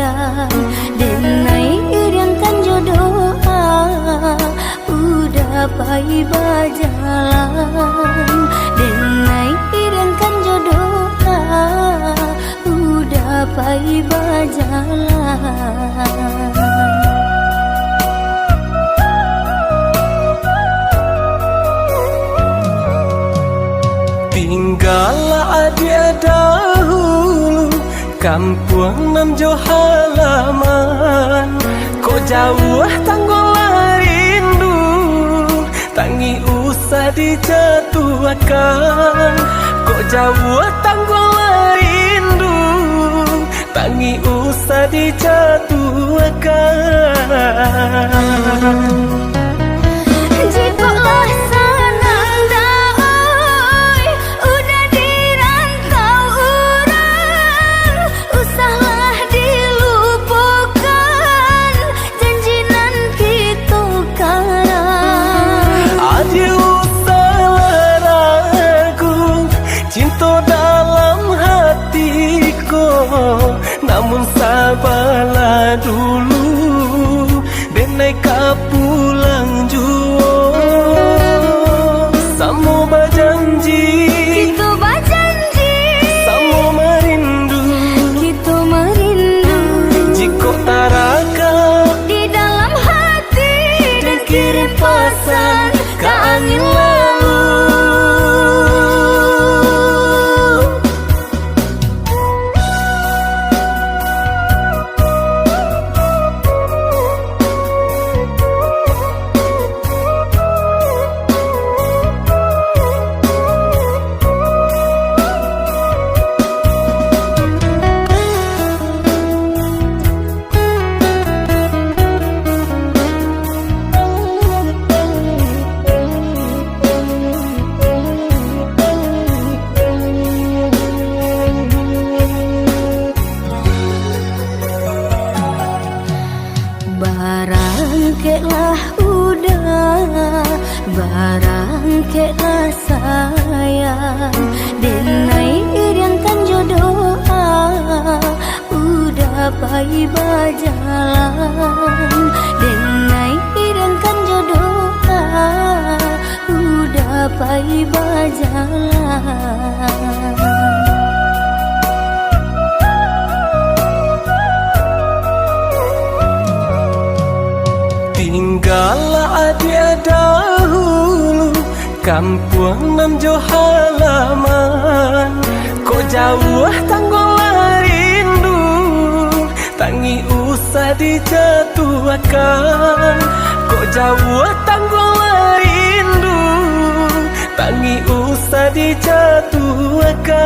sayang. Denai iriankan jodoh udah pai berjalan. Denai iriankan jodoh udah pai berjalan. Tinggallah dia dahulu kampung nan jauh halaman. Kau jauh tanggulah rindu, tangi usah dijatuhkan. Kau jauh tanggulah rindu, tangi usah dijatuhkan. Jikalau senang daoi udah dirantau orang, usahlah dilupakan janji nan kita karang. Adik usahlah ragu cinta dalam hatiku, namun sabarlah dulu denai kau pulang jua. Samu berjanji, Kita berjanji, samu merindu, kita merindu jika taraka di dalam hati dan kirim pesan ke angin lalu. Barangkelah udah, barangkelah sayang. Denai iriankan jodoh udah pai berjalan. Denai iriankan jodoh udah pai berjalan. Tinggallah dia dahulu kampung nan jauh halaman. Kau jauh tanggulah rindu, tangi usah dijatuhkan. Kau jauh tanggulah rindu, tangi usah dijatuhkan.